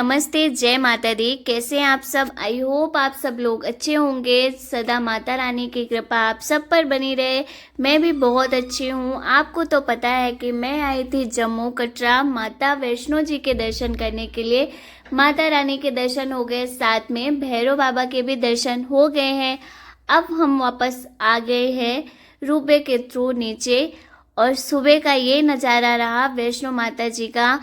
नमस्ते, जय माता दी। कैसे हैं आप सब? आई होप आप सब लोग अच्छे होंगे। सदा माता रानी की कृपा आप सब पर बनी रहे। मैं भी बहुत अच्छी हूँ। आपको तो पता है कि मैं आई थी जम्मू कटरा माता वैष्णो जी के दर्शन करने के लिए। माता रानी के दर्शन हो गए, साथ में भैरव बाबा के भी दर्शन हो गए हैं। अब हम वापस आ गए हैं रूपे के थ्रू नीचे, और सुबह का ये नज़ारा रहा वैष्णो माता जी का।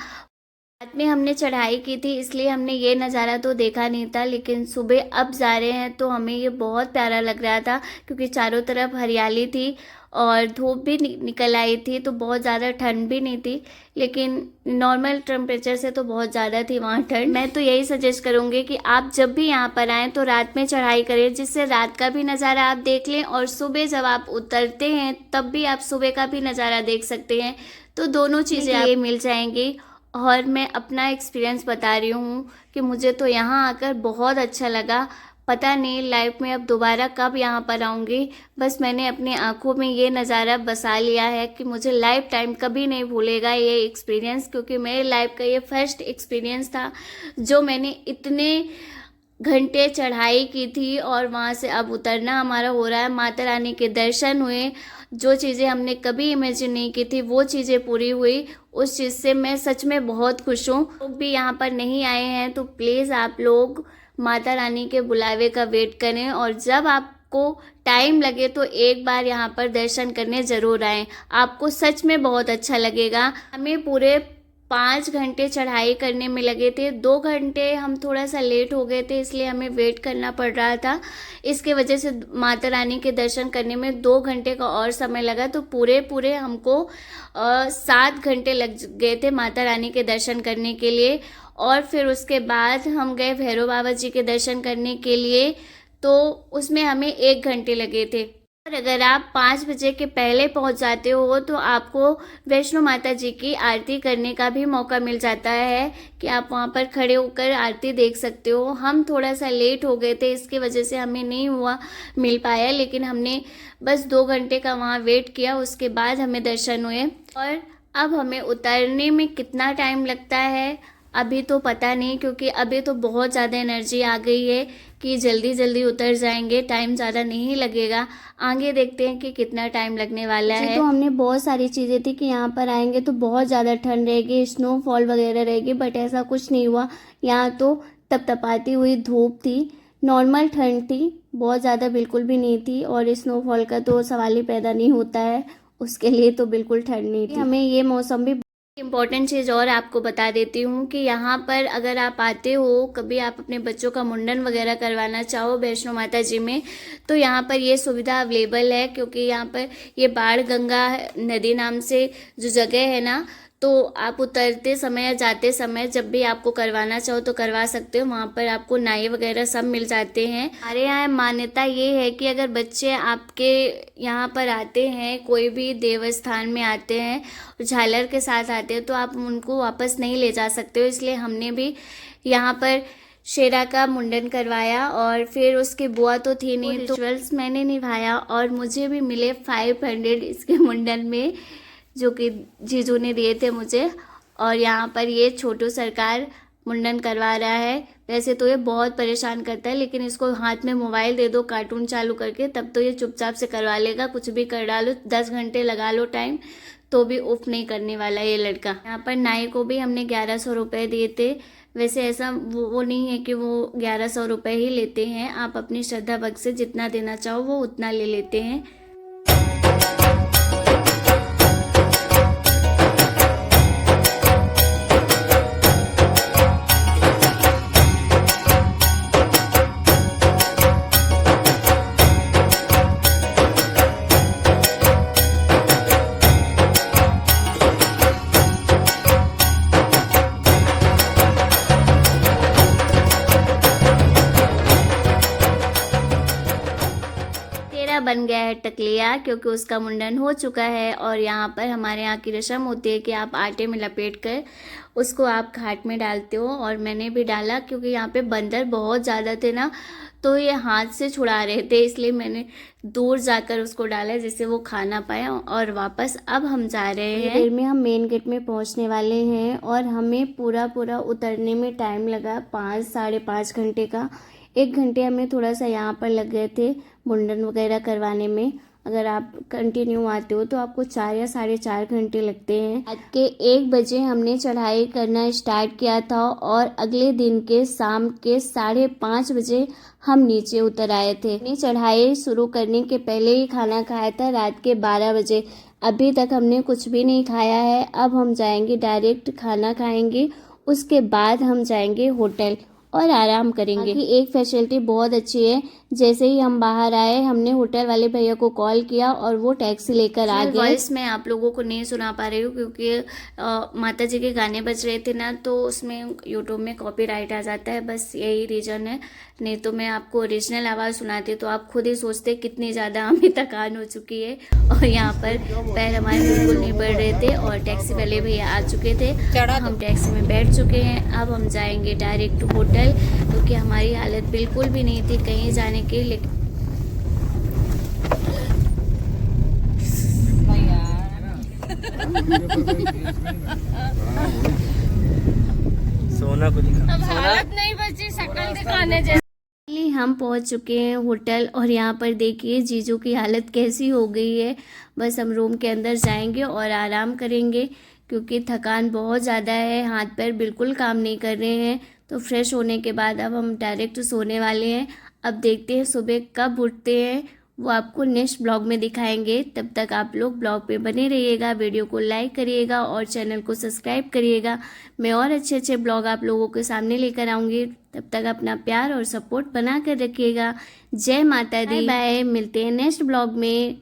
रात में हमने चढ़ाई की थी, इसलिए हमने ये नज़ारा तो देखा नहीं था, लेकिन सुबह अब जा रहे हैं तो हमें ये बहुत प्यारा लग रहा था, क्योंकि चारों तरफ हरियाली थी और धूप भी निकल आई थी, तो बहुत ज़्यादा ठंड भी नहीं थी, लेकिन नॉर्मल टेम्परेचर से तो बहुत ज़्यादा थी वहाँ ठंड। मैं तो यही सजेस्ट करूँगी कि आप जब भी यहाँ पर आएँ तो रात में चढ़ाई करें, जिससे रात का भी नज़ारा आप देख लें, और सुबह जब आप उतरते हैं तब भी आप सुबह का भी नज़ारा देख सकते हैं। तो दोनों चीज़ें ये मिल जाएंगी। और मैं अपना एक्सपीरियंस बता रही हूँ कि मुझे तो यहाँ आकर बहुत अच्छा लगा। पता नहीं लाइफ में अब दोबारा कब यहाँ पर आऊँगी। बस मैंने अपनी आंखों में ये नज़ारा बसा लिया है कि मुझे लाइफ टाइम कभी नहीं भूलेगा ये एक्सपीरियंस, क्योंकि मेरे लाइफ का ये फर्स्ट एक्सपीरियंस था जो मैंने इतने घंटे चढ़ाई की थी, और वहाँ से अब उतरना हमारा हो रहा है। माता रानी के दर्शन हुए, जो चीज़ें हमने कभी इमेजिन नहीं की थी वो चीज़ें पूरी हुई। उस चीज़ से मैं सच में बहुत खुश हूँ। लोग भी यहाँ पर नहीं आए हैं तो प्लीज़ आप लोग माता रानी के बुलावे का वेट करें, और जब आपको टाइम लगे तो एक बार यहाँ पर दर्शन करने ज़रूर आएँ। आपको सच में बहुत अच्छा लगेगा। हमें पूरे 5 घंटे चढ़ाई करने में लगे थे। 2 घंटे हम थोड़ा सा लेट हो गए थे, इसलिए हमें वेट करना पड़ रहा था। इसके वजह से माता रानी के दर्शन करने में 2 घंटे का और समय लगा, तो पूरे हमको 7 घंटे लग गए थे माता रानी के दर्शन करने के लिए। और फिर उसके बाद हम गए भैरव बाबा जी के दर्शन करने के लिए, तो उसमें हमें 1 घंटे लगे थे। और अगर आप 5 बजे के पहले पहुंच जाते हो तो आपको वैष्णो माता जी की आरती करने का भी मौका मिल जाता है कि आप वहां पर खड़े होकर आरती देख सकते हो। हम थोड़ा सा लेट हो गए थे, इसकी वजह से हमें नहीं मिल पाया, लेकिन हमने बस 2 घंटे का वहां वेट किया, उसके बाद हमें दर्शन हुए। और अब हमें उतरने में कितना टाइम लगता है अभी तो पता नहीं, क्योंकि अभी तो बहुत ज़्यादा एनर्जी आ गई है कि जल्दी जल्दी उतर जाएंगे, टाइम ज़्यादा नहीं लगेगा। आगे देखते हैं कि कितना टाइम लगने वाला है। तो हमने बहुत सारी चीज़ें थी कि यहाँ पर आएंगे तो बहुत ज़्यादा ठंड रहेगी, स्नोफॉल वगैरह रहेगी, बट ऐसा कुछ नहीं हुआ। यहाँ तो तपतपाती हुई धूप थी, नॉर्मल ठंड थी, बहुत ज़्यादा बिल्कुल भी नहीं थी, और स्नोफॉल का तो सवाल ही पैदा नहीं होता है, उसके लिए तो बिल्कुल ठंड नहीं थी। हमें ये मौसम भी इम्पॉर्टेंट चीज़ और आपको बता देती हूँ कि यहाँ पर अगर आप आते हो, कभी आप अपने बच्चों का मुंडन वगैरह करवाना चाहो वैष्णो माता जी में, तो यहाँ पर ये सुविधा अवेलेबल है। क्योंकि यहाँ पर ये बाण गंगा नदी नाम से जो जगह है ना, तो आप उतरते समय या जाते समय जब भी आपको करवाना चाहो तो करवा सकते हो। वहाँ पर आपको नाई वगैरह सब मिल जाते हैं। हमारे यहाँ मान्यता ये है कि अगर बच्चे आपके यहाँ पर आते हैं, कोई भी देवस्थान में आते हैं, झालर के साथ आते हैं, तो आप उनको वापस नहीं ले जा सकते हो। इसलिए हमने भी यहाँ पर शेरा का मुंडन करवाया, और फिर उसकी बुआ तो थी नहीं, रिचुअल्स मैंने निभाया, और मुझे भी मिले 500 इसके मुंडन में, जो कि जीजू ने दिए थे मुझे। और यहाँ पर ये छोटू सरकार मुंडन करवा रहा है। वैसे तो ये बहुत परेशान करता है, लेकिन इसको हाथ में मोबाइल दे दो कार्टून चालू करके, तब तो ये चुपचाप से करवा लेगा। कुछ भी कर डालो, 10 घंटे लगा लो टाइम, तो भी उफ नहीं करने वाला ये लड़का। यहाँ पर नाई को भी हमने 1100 रुपये दिए थे। वैसे ऐसा वो नहीं है कि वो 1100 रुपये ही लेते हैं, आप अपनी श्रद्धा भक्त से जितना देना चाहो वो उतना ले लेते हैं। बन बन गया है टकलिया, क्योंकि उसका मुंडन हो चुका है। और यहाँ पर हमारे यहाँ की रस्म होती है कि आप आटे में लपेट कर उसको आप घाट में डालते हो, और मैंने भी डाला क्योंकि यहाँ पे बंदर बहुत ज़्यादा थे ना, तो ये हाथ से छुड़ा रहे थे, इसलिए मैंने दूर जाकर उसको डाला जिससे वो खा ना पाए। और वापस अब हम जा रहे हैं। देर में हम मेन गेट में पहुंचने वाले हैं, और हमें पूरा उतरने में टाइम लगा 5-5.5 घंटे का। 1 घंटे हमें थोड़ा सा यहाँ पर लग गए थे मुंडन वगैरह करवाने में। अगर आप कंटिन्यू आते हो तो आपको 4 या 4.5 घंटे लगते हैं। रात के 1 बजे हमने चढ़ाई करना स्टार्ट किया था, और अगले दिन के शाम के 5:30 बजे हम नीचे उतर आए थे। अपनी चढ़ाई शुरू करने के पहले ही खाना खाया था रात के 12 बजे। अभी तक हमने कुछ भी नहीं खाया है। अब हम जाएंगे डायरेक्ट खाना खाएंगे, उसके बाद हम जाएंगे होटल और आराम करेंगे। एक फैसिलिटी बहुत अच्छी है, जैसे ही हम बाहर आए हमने होटल वाले भैया को कॉल किया और वो टैक्सी लेकर आ गए। वॉइस मैं आप लोगों को नहीं सुना पा रही हूँ क्योंकि माता जी के गाने बज रहे थे ना, तो उसमें यूट्यूब में कॉपीराइट आ जाता है, बस यही रीजन है। नहीं तो मैं आपको ओरिजिनल आवाज़ सुनाती तो आप खुद ही सोचते कितनी ज़्यादा हमें थकान हो चुकी है। और यहाँ पर पैर हमारे बिल्कुल नहीं बढ़ रहे थे, और टैक्सी वाले भैया आ चुके थे। हम टैक्सी में बैठ चुके हैं। अब हम जाएंगे डायरेक्ट होटल, क्योंकि हमारी हालत बिल्कुल भी नहीं थी कहीं जाने की। लेकिन सोना को दिखा, अब हालत नहीं बची शक्ल दिखाने जैसे। हम पहुंच चुके हैं होटल, और यहाँ पर देखिए जीजू की हालत कैसी हो गई है। बस हम रूम के अंदर जाएंगे और आराम करेंगे, क्योंकि थकान बहुत ज़्यादा है, हाथ पैर बिल्कुल काम नहीं कर रहे हैं। तो फ्रेश होने के बाद अब हम डायरेक्ट सोने वाले हैं। अब देखते हैं सुबह कब उठते हैं, वो आपको नेक्स्ट ब्लॉग में दिखाएंगे। तब तक आप लोग ब्लॉग पे बने रहिएगा, वीडियो को लाइक करिएगा और चैनल को सब्सक्राइब करिएगा। मैं और अच्छे ब्लॉग आप लोगों के सामने लेकर आऊँगी। तब तक अपना प्यार और सपोर्ट बना कर रखिएगा। जय माता दी, बाय। मिलते हैं नेक्स्ट ब्लॉग में।